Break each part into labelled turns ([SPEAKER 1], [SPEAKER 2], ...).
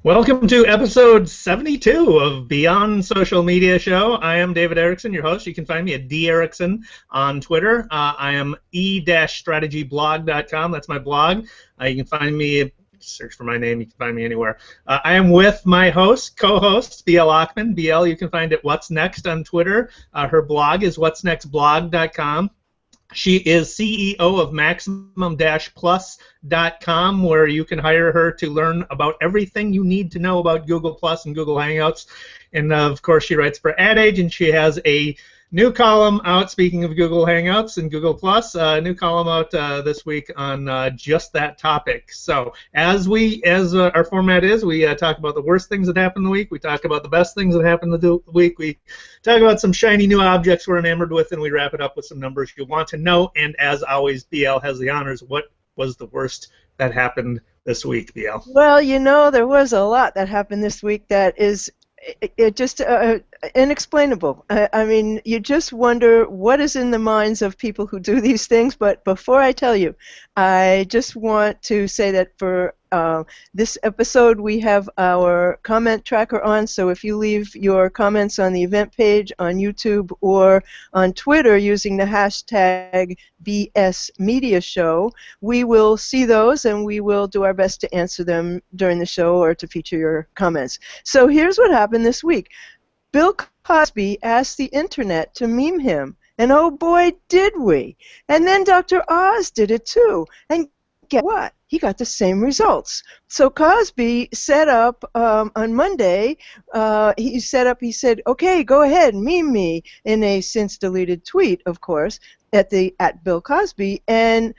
[SPEAKER 1] Welcome to episode 72 of Beyond Social Media Show. I am David Erickson, your host. You can find me at @DErickson on Twitter. I am e-strategyblog.com. That's my blog. You can find me, search for my name, you can find me anywhere. I am with my co-host, BL Ochman. BL, you can find at What's Next on Twitter. Her blog is what'snextblog.com. She is CEO of Maximum-Plus.com, where you can hire her to learn about everything you need to know about Google Plus and Google Hangouts. And, of course, she writes for Ad Age, and she has a new column out, speaking of Google Hangouts and Google Plus, a new column out this week on just that topic. So as our format is, we talk about the worst things that happened in the week, we talk about the best things that happened in the week, we talk about some shiny new objects we're enamored with, and we wrap it up with some numbers you want to know. And as always, BL has the honors. What was the worst that happened this week, BL?
[SPEAKER 2] Well, there was a lot that happened this week that is just inexplainable. I mean, you just wonder what is in the minds of people who do these things. But before I tell you, I just want to say that for this episode, we have our comment tracker on, so if you leave your comments on the event page on YouTube or on Twitter using the hashtag BSMediaShow, we will see those and we will do our best to answer them during the show or to feature your comments. So here's what happened this week. Bill Cosby asked the internet to meme him, and oh boy did we. And then Dr. Oz did it too, and guess what? He got the same results. So Cosby set up on Monday. He said, "Okay, go ahead, meme me," in a since deleted tweet, of course, at Bill Cosby, and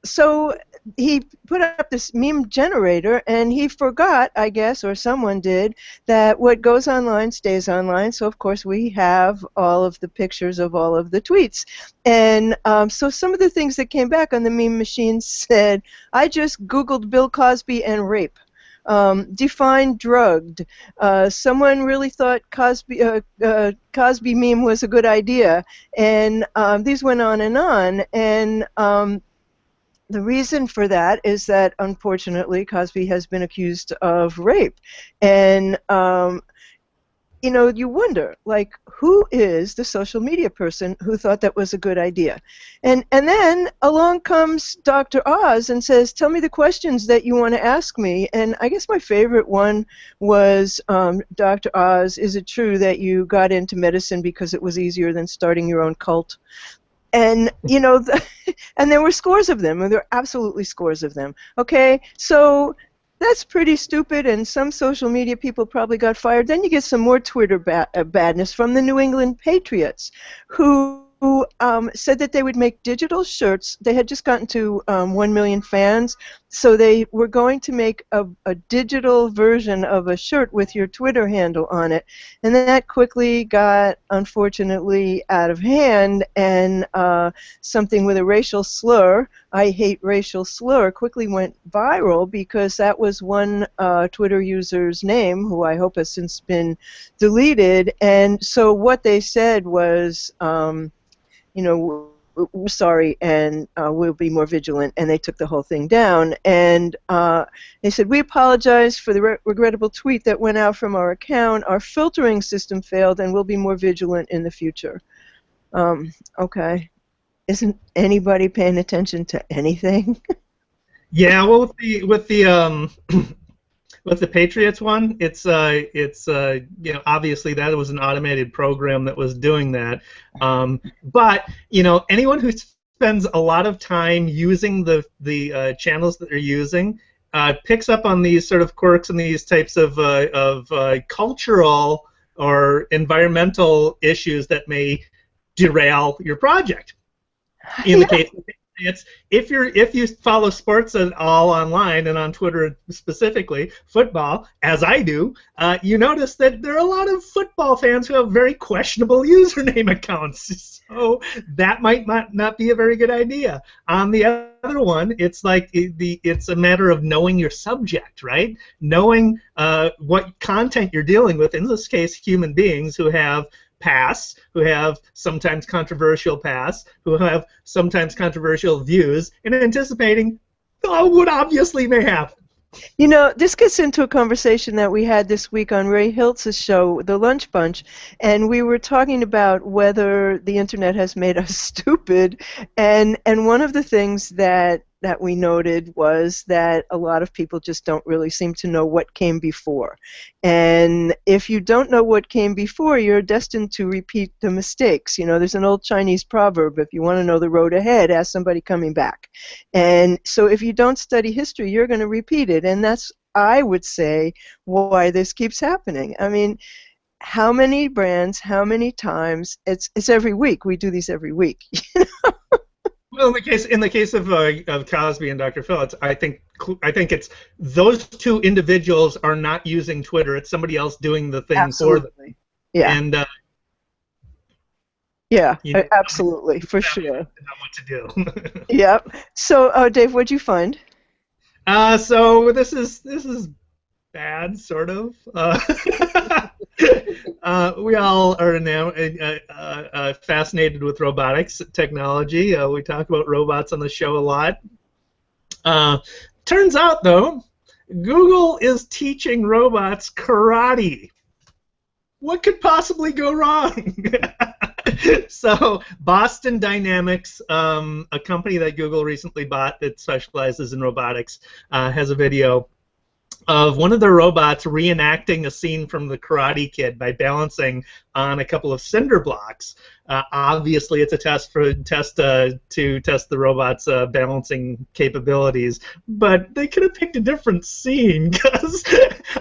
[SPEAKER 2] so he put up this meme generator, and he forgot, I guess, or someone did, that what goes online stays online. So of course we have all of the pictures of all of the tweets, and so some of the things that came back on the meme machine said, "I just Googled Bill Cosby and rape." Define drugged. Someone really thought Cosby meme was a good idea, and these went on, and the reason for that is that, unfortunately, Cosby has been accused of rape. And, you wonder, like, who is the social media person who thought that was a good idea? And then along comes Dr. Oz and says, "Tell me the questions that you want to ask me." And I guess my favorite one was, Dr. Oz, is it true that you got into medicine because it was easier than starting your own cult? And, and there were scores of them, and there were absolutely scores of them. Okay, so that's pretty stupid, and some social media people probably got fired. Then you get some more Twitter badness from the New England Patriots, who said that they would make digital shirts. They had just gotten to 1 million fans, so they were going to make a digital version of a shirt with your Twitter handle on it. And then that quickly got, unfortunately, out of hand, and something with a racial slur, "I hate racial slur," quickly went viral because that was one Twitter user's name, who I hope has since been deleted. And so what they said was, we're sorry, and we'll be more vigilant, and they took the whole thing down. And they said, "We apologize for the regrettable tweet that went out from our account. Our filtering system failed, and we'll be more vigilant in the future." Okay. Isn't anybody paying attention to anything?
[SPEAKER 1] Yeah, well, with the Patriots one, it's obviously that was an automated program that was doing that. But anyone who spends a lot of time using the channels that they're using picks up on these sort of quirks and these types of cultural or environmental issues that may derail your project. In the case of Patriots, if you follow sports at all online and on Twitter specifically, football, as I do, you notice that there are a lot of football fans who have very questionable username accounts. So that might not be a very good idea. On the other one, it's like it's a matter of knowing your subject, right? Knowing what content you're dealing with. In this case, human beings who have pasts, who have sometimes controversial pasts, who have sometimes controversial views, and anticipating what obviously may happen.
[SPEAKER 2] You know, this gets into a conversation that we had this week on Ray Hiltz's show, The Lunch Bunch, and we were talking about whether the internet has made us stupid, and one of the things that we noted was that a lot of people just don't really seem to know what came before. And if you don't know what came before, you're destined to repeat the mistakes. You know, there's an old Chinese proverb, if you want to know the road ahead, ask somebody coming back. And so if you don't study history, you're going to repeat it. And that's, I would say, why this keeps happening. I mean, how many brands, how many times? It's every week. We do these every week.
[SPEAKER 1] Well, in the case of Cosby and Dr. Phil, I think it's those two individuals are not using Twitter. It's somebody else doing the thing for them.
[SPEAKER 2] Yeah.
[SPEAKER 1] And
[SPEAKER 2] yeah, absolutely, for sure.
[SPEAKER 1] Know what to do.
[SPEAKER 2] Yep. So, Dave, what'd you find?
[SPEAKER 1] So this is bad, sort of. We all are now fascinated with robotics technology. We talk about robots on the show a lot. Turns out, though, Google is teaching robots karate. What could possibly go wrong? So Boston Dynamics, a company that Google recently bought that specializes in robotics, has a video of one of their robots reenacting a scene from The Karate Kid by balancing on a couple of cinder blocks. Obviously, it's a test to test the robot's balancing capabilities, but they could have picked a different scene because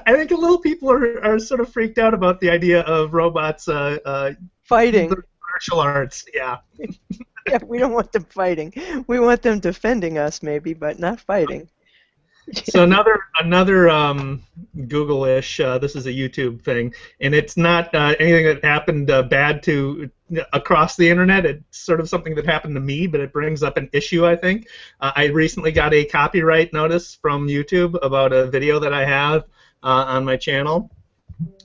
[SPEAKER 1] I think a little people are sort of freaked out about the idea of robots
[SPEAKER 2] fighting.
[SPEAKER 1] Martial arts, yeah.
[SPEAKER 2] Yeah, we don't want them fighting. We want them defending us, maybe, but not fighting.
[SPEAKER 1] So another Google-ish. This is a YouTube thing, and it's not anything that happened bad to across the internet. It's sort of something that happened to me, but it brings up an issue. I think I recently got a copyright notice from YouTube about a video that I have on my channel.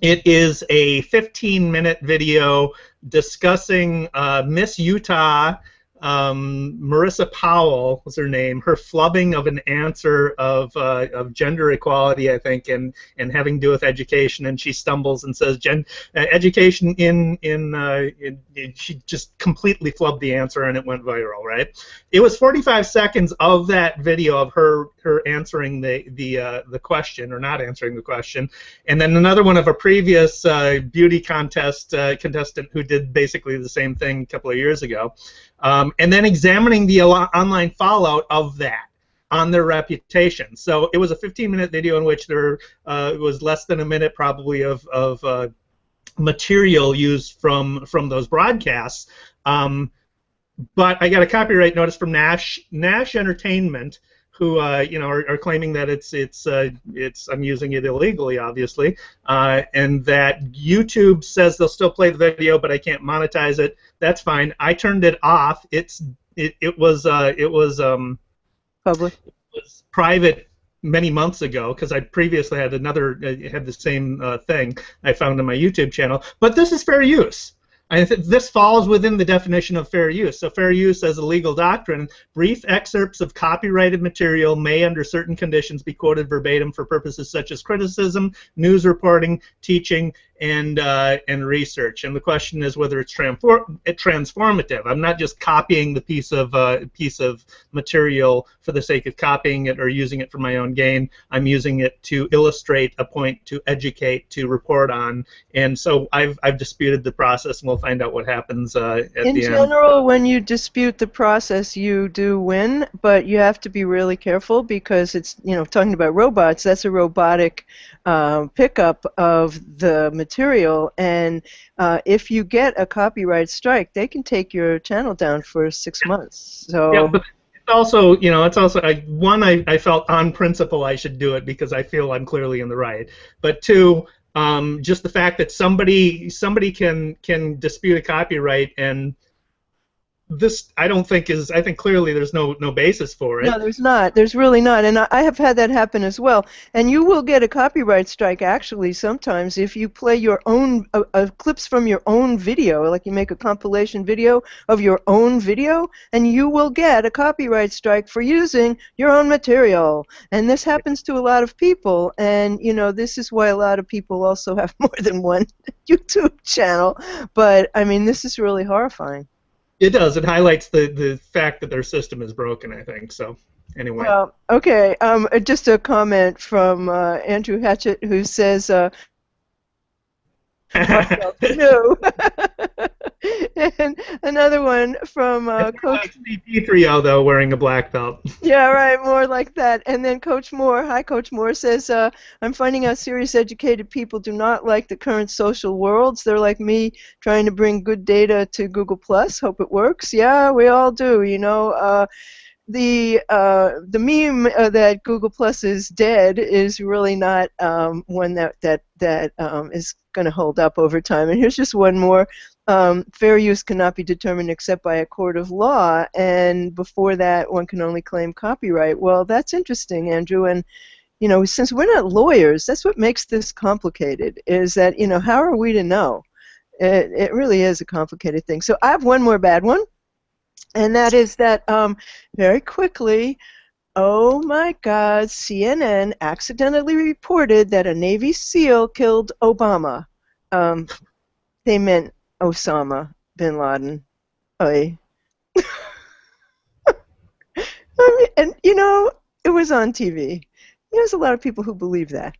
[SPEAKER 1] It is a 15-minute video discussing Miss Utah. Marissa Powell was her name. Her flubbing of an answer of gender equality, I think, and having to do with education, and she stumbles and says education she just completely flubbed the answer, and it went viral. Right? It was 45 seconds of that video of her answering the question or not answering the question, and then another one of a previous beauty contest contestant who did basically the same thing a couple of years ago. And then examining the online fallout of that on their reputation. So it was a 15-minute video in which there was less than a minute probably of material used from those broadcasts. But I got a copyright notice from Nash Entertainment, who are claiming that it's I'm using it illegally, obviously, and that YouTube says they'll still play the video, but I can't monetize it. That's fine. I turned it off. It was
[SPEAKER 2] public.
[SPEAKER 1] It was private many months ago because I previously had had the same thing I found on my YouTube channel. But this is fair use. This falls within the definition of fair use. So fair use as a legal doctrine, brief excerpts of copyrighted material may under certain conditions be quoted verbatim for purposes such as criticism, news reporting, teaching, and research. And the question is whether it's transformative. I'm not just copying the piece of material for the sake of copying it or using it for my own gain. I'm using it to illustrate a point, to educate, to report on. And so I've disputed the process, and we'll find out what happens at the end.
[SPEAKER 2] In general, when you dispute the process, you do win, but you have to be really careful because it's, talking about robots, that's a robotic pickup of the material, and if you get a copyright strike, they can take your channel down for 6 months. So.
[SPEAKER 1] Yeah, but it's also, I felt on principle I should do it because I feel I'm clearly in the right. But two, just the fact that somebody can dispute a copyright and this I don't think is. I think clearly there's no basis for it.
[SPEAKER 2] No, there's not. There's really not. And I have had that happen as well. And you will get a copyright strike, actually, sometimes if you play your own clips from your own video, like you make a compilation video of your own video, and you will get a copyright strike for using your own material. And this happens to a lot of people. And, you know, this is why a lot of people also have more than one YouTube channel. But, I mean, this is really horrifying.
[SPEAKER 1] It does. It highlights the fact that their system is broken, I think. So, anyway.
[SPEAKER 2] Well, okay. Just a comment from Andrew Hatchett, who says, no. And another one from Coach
[SPEAKER 1] P3O, though, wearing a black belt.
[SPEAKER 2] Yeah, right, more like that. And then Coach Moore, hi Coach Moore, says, I'm finding out serious educated people do not like the current social worlds. They're like me trying to bring good data to Google+. Hope it works. Yeah, we all do, you know. The meme that Google Plus is dead is really not one that is going to hold up over time. And here's just one more. Fair use cannot be determined except by a court of law, and before that one can only claim copyright. Well, that's interesting, Andrew, and you know, since we're not lawyers, that's what makes this complicated, is that, you know, how are we to know? It really is a complicated thing. So I have one more bad one. And that is that very quickly, oh my God, CNN accidentally reported that a Navy SEAL killed Obama. They meant Osama bin Laden. I mean, and you know, it was on TV. There's a lot of people who believe that,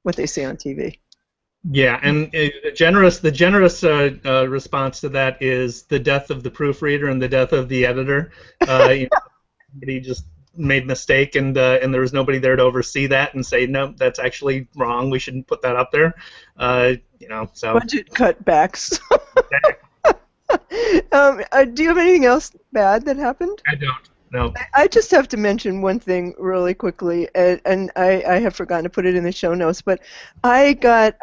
[SPEAKER 2] what they say on TV.
[SPEAKER 1] Yeah, and the generous response to that is the death of the proofreader and the death of the editor. You know, he just made a mistake, and there was nobody there to oversee that and say, no, that's actually wrong. We shouldn't put that up there. You know, so
[SPEAKER 2] budget cutbacks. Do you have anything else bad that happened?
[SPEAKER 1] I don't. No.
[SPEAKER 2] I just have to mention one thing really quickly, and I have forgotten to put it in the show notes, but I got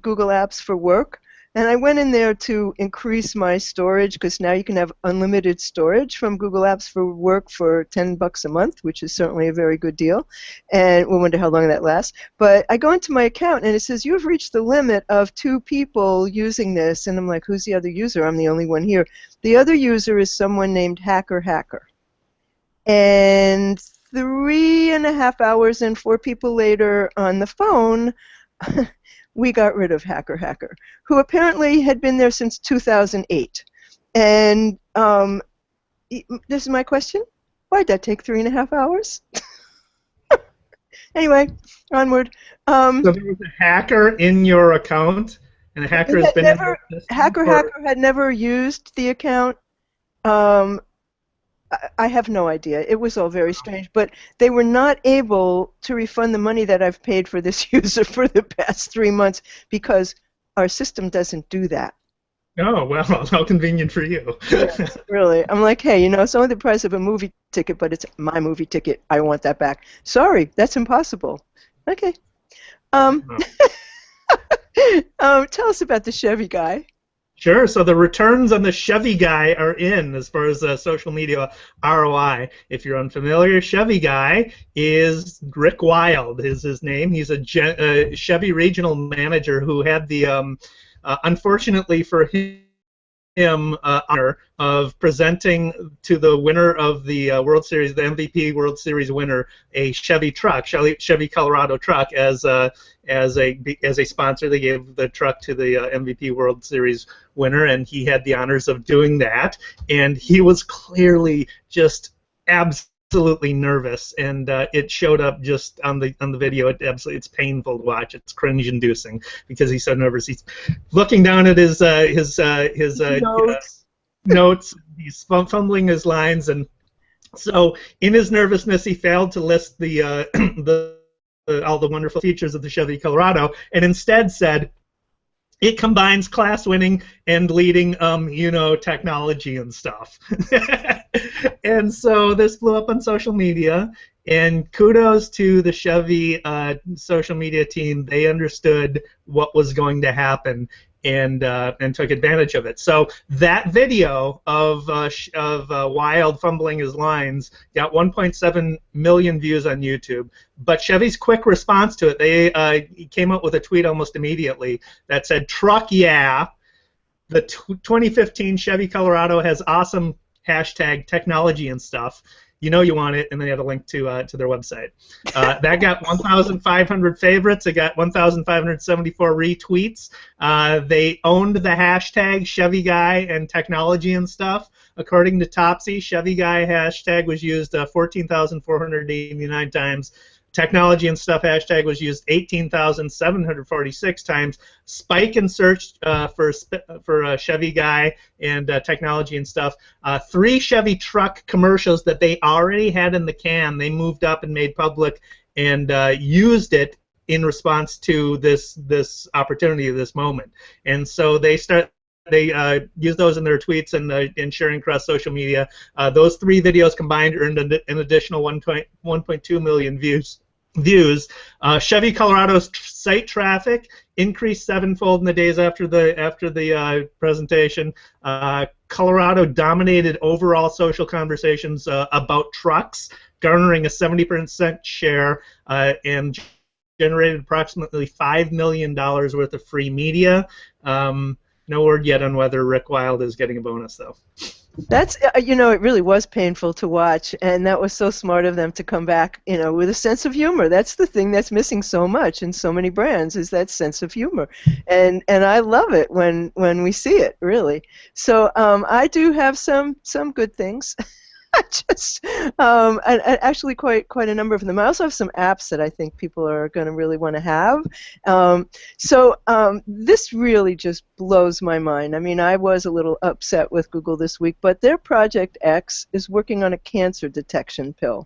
[SPEAKER 2] Google Apps for work, and I went in there to increase my storage, because now you can have unlimited storage from Google Apps for work for $10 a month, which is certainly a very good deal, and we'll wonder how long that lasts. But I go into my account, and it says, you have reached the limit of 2 people using this, and I'm like, who's the other user? I'm the only one here. The other user is someone named Hacker. And 3.5 hours and 4 people later on the phone, we got rid of Hacker, who apparently had been there since 2008. And this is my question. Why'd that take 3.5 hours? Anyway, onward.
[SPEAKER 1] So there was a hacker in your account, and the hacker has been
[SPEAKER 2] never, Hacker had never used the account. I have no idea. It was all very strange, but they were not able to refund the money that I've paid for this user for the past 3 months because our system doesn't do that.
[SPEAKER 1] Oh, well, how convenient for you.
[SPEAKER 2] Yes, really. I'm like, hey, you know, it's only the price of a movie ticket, but it's my movie ticket. I want that back. Sorry, that's impossible. Okay. Tell us about the Chevy Guy.
[SPEAKER 1] Sure. So the returns on the Chevy Guy are in as far as social media ROI. If you're unfamiliar, Chevy Guy is Rick Wild is his name. He's a Chevy regional manager who had the, unfortunately for him, honor of presenting to the winner of the World Series, the MVP World Series winner, a Chevy truck, Chevy Colorado truck, as a sponsor. They gave the truck to the MVP World Series winner, and he had the honors of doing that. And he was clearly just absolutely nervous, and it showed up just on the video. It's painful to watch. It's cringe-inducing because he's so nervous. He's looking down at his notes. He's fumbling his lines, and so in his nervousness, he failed to list all the wonderful features of the Chevy Colorado, and instead said, it combines class-winning and leading, technology and stuff. And so this blew up on social media, and kudos to the Chevy social media team. They understood what was going to happen, and took advantage of it. So that video of Wild fumbling his lines got 1.7 million views on YouTube. But Chevy's quick response to it, they came up with a tweet almost immediately that said, "Truck yeah, the 2015 Chevy Colorado has awesome hashtag technology and stuff. You know you want it," and then they had a link to their website. That got 1,500 favorites. It got 1,574 retweets. They owned the hashtag Chevy Guy and technology and stuff. According to Topsy, Chevy Guy hashtag was used 14,489 times. Technology and stuff hashtag was used 18,746 times. Spike in search for Chevy Guy and technology and stuff. 3 Chevy truck commercials that they already had in the can, they moved up and made public and used it in response to this opportunity, this moment. And so they use those in their tweets and sharing across social media. Those 3 videos combined earned an additional 1.2 million views. Chevy Colorado's site traffic increased 7-fold in the days after the presentation. Colorado dominated overall social conversations about trucks, garnering a 70% share and generated approximately $5 million worth of free media. No word yet on whether Rick Wild is getting a bonus, though.
[SPEAKER 2] That's, you know, it really was painful to watch, and that was so smart of them to come back, you know, with a sense of humor. That's the thing that's missing so much in so many brands, is that sense of humor, and I love it when we see it, really. So I do have some good things. And actually quite a number of them. I also have some apps that I think people are going to really want to have. This really just blows my mind. I mean, I was a little upset with Google this week, but their ProjectX is working on a cancer detection pill.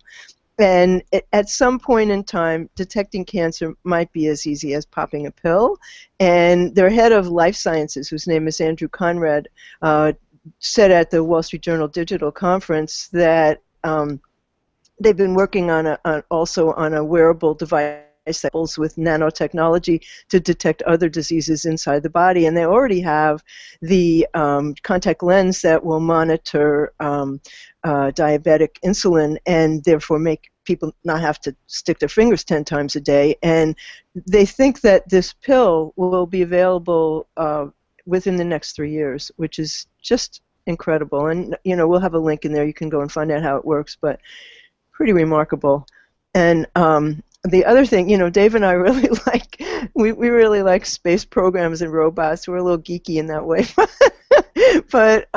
[SPEAKER 2] And at some point in time, detecting cancer might be as easy as popping a pill. And their head of life sciences, whose name is Andrew Conrad, said at the Wall Street Journal Digital Conference that they've been working also on a wearable device that deals with nanotechnology to detect other diseases inside the body, and they already have the contact lens that will monitor diabetic insulin and therefore make people not have to stick their fingers 10 times a day. And they think that this pill will be available within the next 3 years, which is just incredible. And, you know, we'll have a link in there. You can go and find out how it works, but pretty remarkable. And the other thing, you know, Dave and I really like, we really like space programs and robots. We're a little geeky in that way. But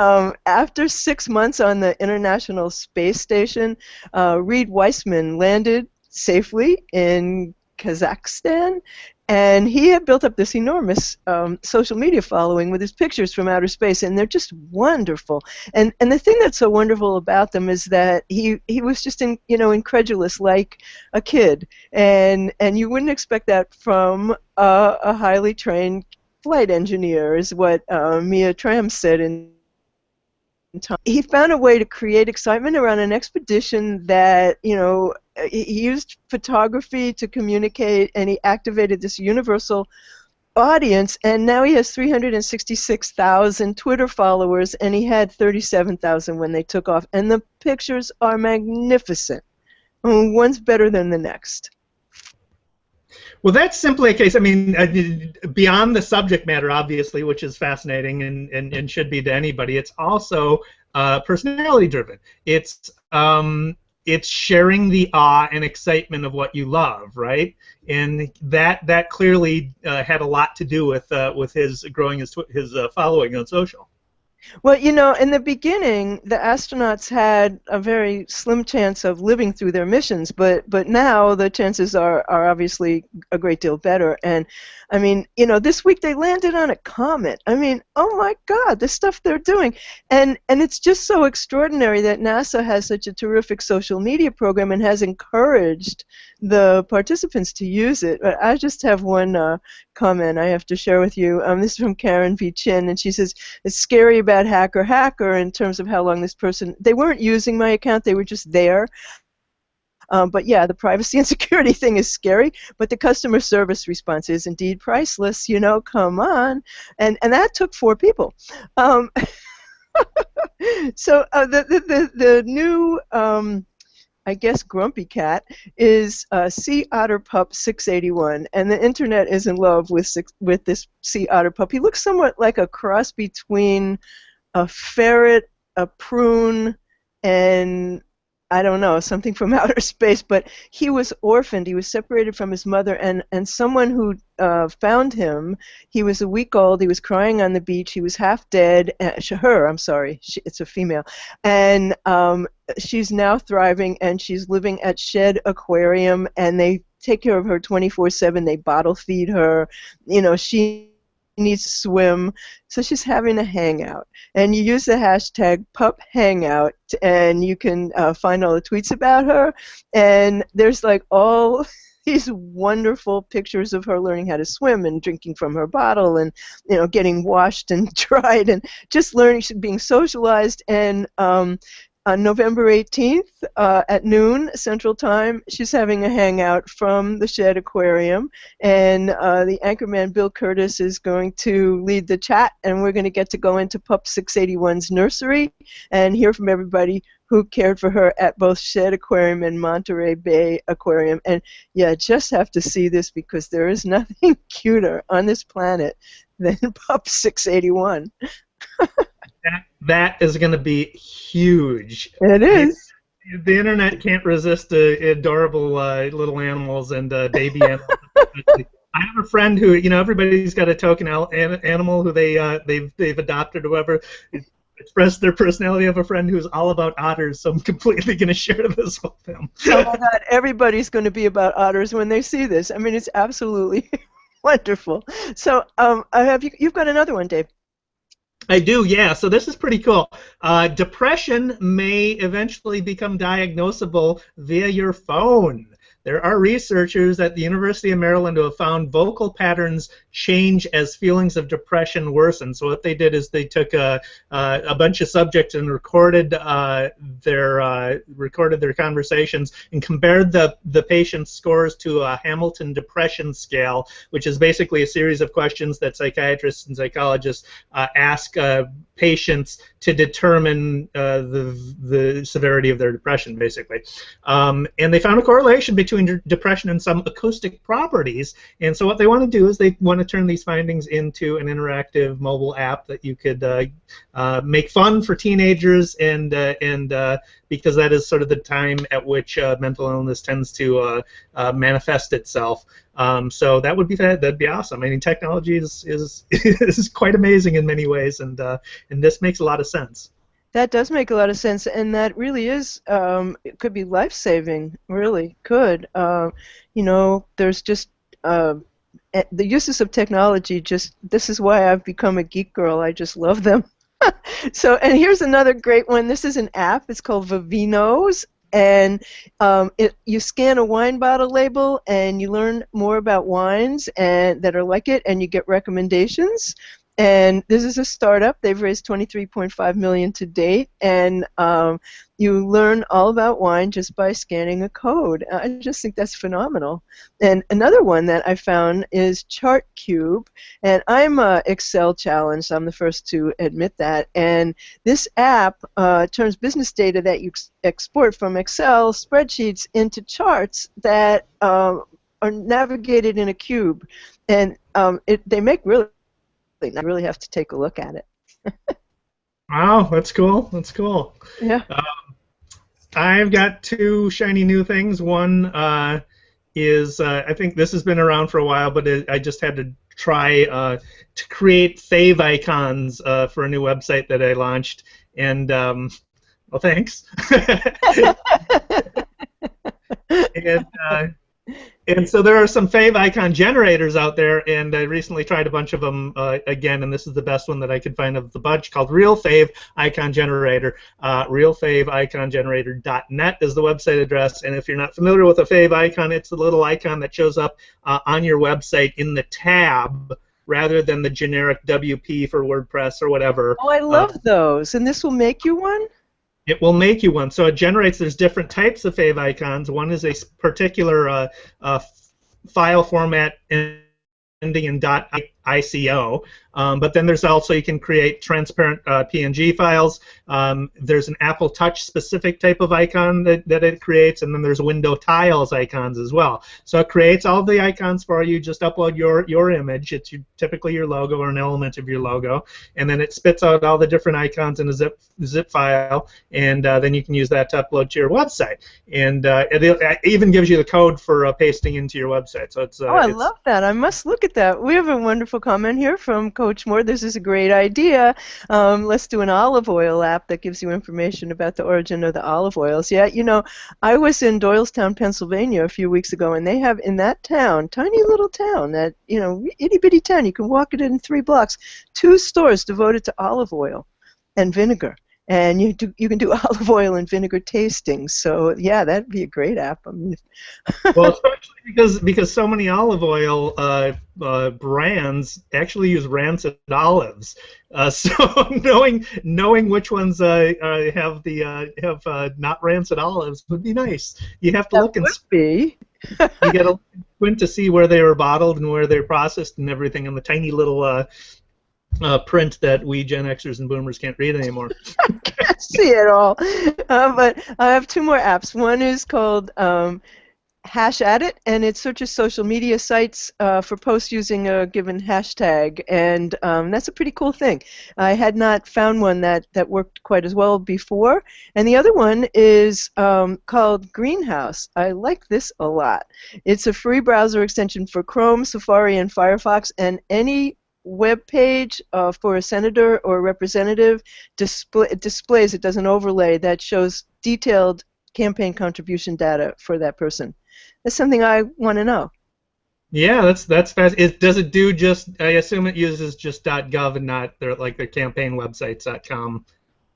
[SPEAKER 2] after 6 months on the International Space Station, Reed Weissman landed safely in Kazakhstan, and he had built up this enormous social media following with his pictures from outer space, and they're just wonderful. And the thing that's so wonderful about them is that he was just incredulous, like a kid, and you wouldn't expect that from a highly trained flight engineer, is what Mia Tram said in time. He found a way to create excitement around an expedition that, you know, he used photography to communicate, and he activated this universal audience, and now he has 366,000 Twitter followers, and he had 37,000 when they took off, and the pictures are magnificent. One's better than the next.
[SPEAKER 1] Well, that's simply a case, I mean, beyond the subject matter, obviously, which is fascinating and should be to anybody, it's also personality-driven. It's sharing the awe and excitement of what you love, right? And that clearly had a lot to do with his growing his following on social.
[SPEAKER 2] Well, you know, in the beginning, the astronauts had a very slim chance of living through their missions, but now the chances are obviously a great deal better. And I mean, you know, this week they landed on a comet. I mean, oh my God, the stuff they're doing, and it's just so extraordinary that NASA has such a terrific social media program and has encouraged the participants to use it. But I just have one comment I have to share with you. This is from Karen V. Chin, and she says, it's scary about hacker in terms of how long this person, they weren't using my account, they were just there. But yeah, the privacy and security thing is scary, but the customer service response is indeed priceless. You know, come on. And that took 4 people. So the new I guess grumpy cat is Sea Otter Pup 681, and the internet is in love with this Sea Otter Pup. He looks somewhat like a cross between a ferret, a prune, and I don't know, something from outer space, but he was orphaned. He was separated from his mother, and someone who found him, he was a week old, he was crying on the beach, he was half dead, it's a female, and she's now thriving, and she's living at Shed Aquarium, and they take care of her 24/7, they bottle feed her, you know, she needs to swim, so she's having a hangout, and you use the hashtag #PupHangout, and you can find all the tweets about her, and there's like all these wonderful pictures of her learning how to swim and drinking from her bottle, and you know, getting washed and dried, and just learning, being socialized, and on November 18th at noon Central Time, she's having a hangout from the Shed Aquarium, and the anchorman Bill Curtis is going to lead the chat, and we're going to get to go into Pup 681's nursery and hear from everybody who cared for her at both Shed Aquarium and Monterey Bay Aquarium. And yeah, just have to see this, because there is nothing cuter on this planet than Pup 681.
[SPEAKER 1] That is going to be huge.
[SPEAKER 2] It is.
[SPEAKER 1] The internet can't resist adorable little animals and baby animals. I have a friend who, you know, everybody's got a token animal who they've adopted or whatever. Express their personality. I have a friend who's all about otters, so I'm completely going to share this with them.
[SPEAKER 2] Oh my God, everybody's going to be about otters when they see this. I mean, it's absolutely wonderful. So you've got another one, Dave.
[SPEAKER 1] I do, yeah. So this is pretty cool. Depression may eventually become diagnosable via your phone. There are researchers at the University of Maryland who have found vocal patterns change as feelings of depression worsen. So what they did is they took a bunch of subjects and recorded their conversations and compared the patient's scores to a Hamilton Depression Scale, which is basically a series of questions that psychiatrists and psychologists ask patients to determine the severity of their depression, basically. And they found a correlation between depression and some acoustic properties. And so what they want to do is they want to turn these findings into an interactive mobile app that you could make fun for teenagers, and because that is sort of the time at which mental illness tends to manifest itself. So that'd be awesome. I mean, technology is quite amazing in many ways, and this makes a lot of sense.
[SPEAKER 2] That does make a lot of sense, and that really is, it could be life-saving, really could. You know, there's just, the uses of technology, this is why I've become a geek girl. I just love them. So, and here's another great one. This is an app. It's called Vivinos, and you scan a wine bottle label, and you learn more about wines that are like it, and you get recommendations. And this is a startup. They've raised $23.5 million to date, and you learn all about wine just by scanning a code. I just think that's phenomenal. And another one that I found is ChartCube, and I'm Excel challenged. I'm the first to admit that. And this app turns business data that you export from Excel spreadsheets into charts that are navigated in a cube, and they make I really have to take a look at it.
[SPEAKER 1] Wow, that's cool. That's cool.
[SPEAKER 2] Yeah.
[SPEAKER 1] I've got 2 shiny new things. One is I think this has been around for a while, but I just had to try to create favicons for a new website that I launched, and well, thanks. And so there are some favicon generators out there, and I recently tried a bunch of them again, and this is the best one that I could find of the bunch, called Real Fav Icon Generator. RealFavIconGenerator.net is the website address, and if you're not familiar with a fav icon, it's the little icon that shows up on your website in the tab rather than the generic WP for WordPress or whatever.
[SPEAKER 2] Oh, I love those, and this will make you one?
[SPEAKER 1] It will make you one. So it generates, there's different types of favicons. One is a particular file format ending in .ico, but then there's also, you can create transparent PNG files. There's an Apple Touch specific type of icon that it creates, and then there's window tiles icons as well. So it creates all the icons for you. Just upload your image. It's typically your logo or an element of your logo, and then it spits out all the different icons in a zip file, and then you can use that to upload to your website. And it even gives you the code for pasting into your website. So it's
[SPEAKER 2] I love that. I must look at that. We have a wonderful comment here from Coach Moore. This is a great idea. Let's do an olive oil app that gives you information about the origin of the olive oils. Yeah, you know, I was in Doylestown, Pennsylvania a few weeks ago, and they have in that town, tiny little town, that, you know, itty-bitty town, you can walk it in 3 blocks, 2 stores devoted to olive oil and vinegar. And you can do olive oil and vinegar tastings. So yeah, that'd be a great app. I mean,
[SPEAKER 1] well, especially because so many olive oil brands actually use rancid olives. So knowing which ones have not rancid olives would be nice. You have to look and
[SPEAKER 2] be.
[SPEAKER 1] You got to squint to see where they were bottled and where they're processed and everything on the tiny little print that we Gen Xers and Boomers can't read anymore.
[SPEAKER 2] I can't see it all. But I have 2 more apps. One is called #Edit, and it searches social media sites for posts using a given hashtag, and that's a pretty cool thing. I had not found one that worked quite as well before. And the other one is called Greenhouse. I like this a lot. It's a free browser extension for Chrome, Safari, and Firefox, and any web page for a senator or representative displays, it does an overlay that shows detailed campaign contribution data for that person. That's something I want to know.
[SPEAKER 1] Yeah, that's fast. Does it do just? I assume it uses just .gov and not their campaign websites .com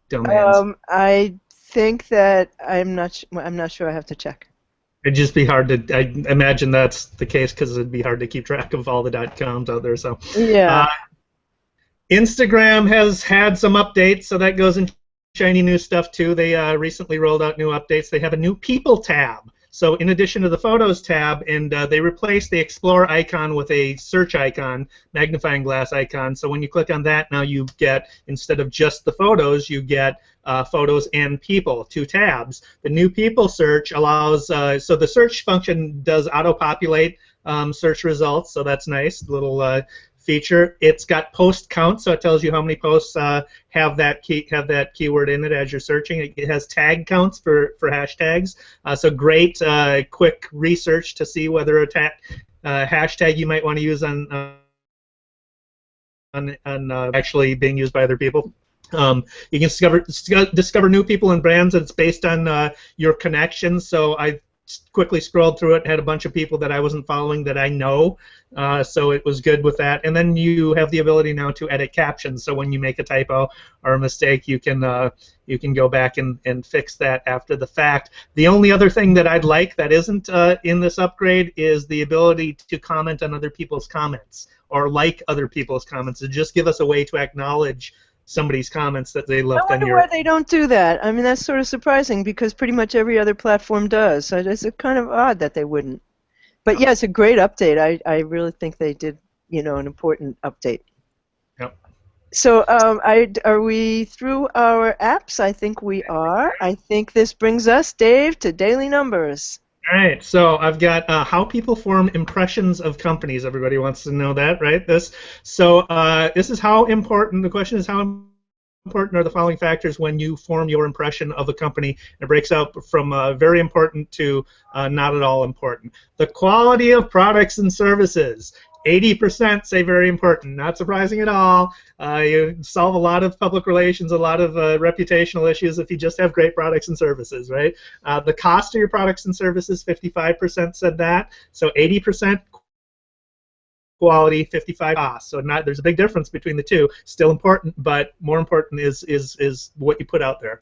[SPEAKER 1] domains.
[SPEAKER 2] I think that I'm not sure. I have to check.
[SPEAKER 1] It'd just be hard to. I imagine that's the case because it'd be hard to keep track of all the .coms out there. So
[SPEAKER 2] yeah.
[SPEAKER 1] Instagram has had some updates, so that goes into shiny new stuff too. They recently rolled out new updates. They have a new People tab. So in addition to the Photos tab, and they replaced the Explore icon with a search icon, magnifying glass icon. So when you click on that, now you get, instead of just the photos, you get Photos and People, 2 tabs. The new People search allows, so the search function does auto-populate search results, so that's nice, little feature. It's got post count, so it tells you how many posts have that keyword in it as you're searching. It has tag counts for hashtags. So great, quick research to see whether a hashtag you might want to use on actually being used by other people. You can discover new people and brands, and it's based on your connections. So I quickly scrolled through it, had a bunch of people that I wasn't following that I know, so it was good with that. And then you have the ability now to edit captions, so when you make a typo or a mistake, you can go back and fix that after the fact. The only other thing that I'd like that isn't in this upgrade is the ability to comment on other people's comments or like other people's comments, to just give us a way to acknowledge somebody's comments that they left on your...
[SPEAKER 2] I wonder why they don't do that. I mean, that's sort of surprising because pretty much every other platform does. So it's kind of odd that they wouldn't. But yeah, it's a great update. I really think they did, you know, an important update.
[SPEAKER 1] Yep.
[SPEAKER 2] So are we through our apps? I think we are. I think this brings us, Dave, to daily numbers.
[SPEAKER 1] All right, so I've got how people form impressions of companies. Everybody wants to know that, right? This is how important. The question is, how important are the following factors when you form your impression of a company? It breaks out from very important to not at all important. The quality of products and services. 80% say very important. Not surprising at all. You solve a lot of public relations, a lot of reputational issues if you just have great products and services, right? The cost of your products and services, 55% said that. So 80% quality, 55% cost. So there's a big difference between the two. Still important, but more important is what you put out there.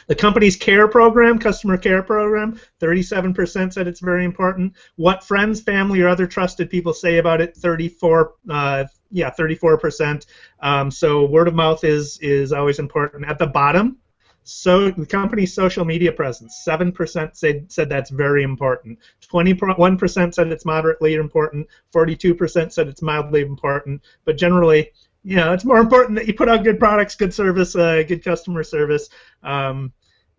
[SPEAKER 1] The company's care program, customer care program, 37% said it's very important. What friends, family, or other trusted people say about it, 34%. So word of mouth is always important. At the bottom, So the company's social media presence, 7% said that's very important. 21% said it's moderately important. 42% said it's mildly important. But generally, it's more important that you put out good products, good service, good customer service.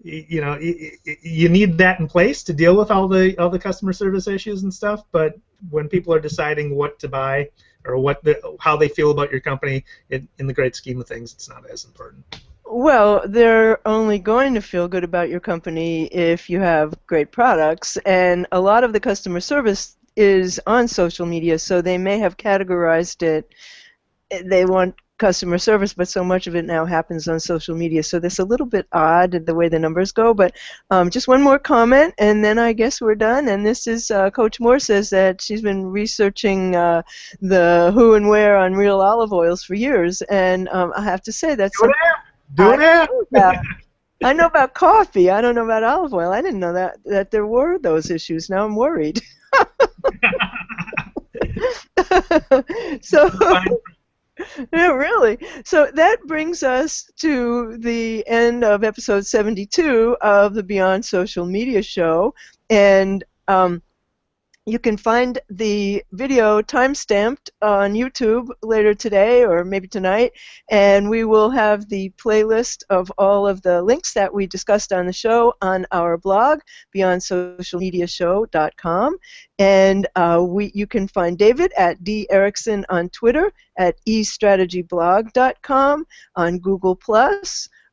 [SPEAKER 1] You need that in place to deal with all the customer service issues and stuff. But when people are deciding what to buy or how they feel about your company, in the great scheme of things, it's not as important.
[SPEAKER 2] Well, they're only going to feel good about your company if you have great products, and a lot of the customer service is on social media, so they may have categorized it. They want customer service, but so much of it now happens on social media, so that's a little bit odd the way the numbers go. But just one more comment, and then I guess we're done. And this is Coach Moore says that she's been researching the who and where on real olive oils for years, and I have to say that's I know about coffee. I don't know about olive oil. I didn't know that there were those issues. Now I'm worried. So, yeah, really. So that brings us to the end of episode 72 of the Beyond Social Media show, and you can find the video time-stamped on YouTube later today or maybe tonight, and we will have the playlist of all of the links that we discussed on the show on our blog, beyondsocialmediashow.com. And you can find David at Erickson on Twitter, at estrategyblog.com, on Google+,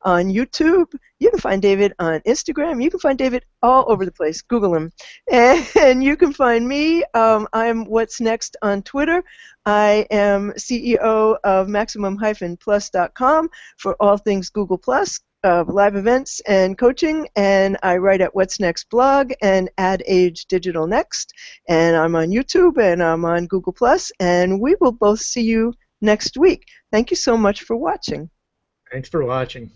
[SPEAKER 2] on YouTube. You can find David on Instagram. You can find David all over the place. Google him. And you can find me. I'm What's Next on Twitter. I am CEO of Maximum-Plus.com for all things Google+, live events and coaching. And I write at What's Next blog and Ad Age Digital Next. And I'm on YouTube and I'm on Google+. And we will both see you next week. Thank you so much for watching.
[SPEAKER 1] Thanks for watching.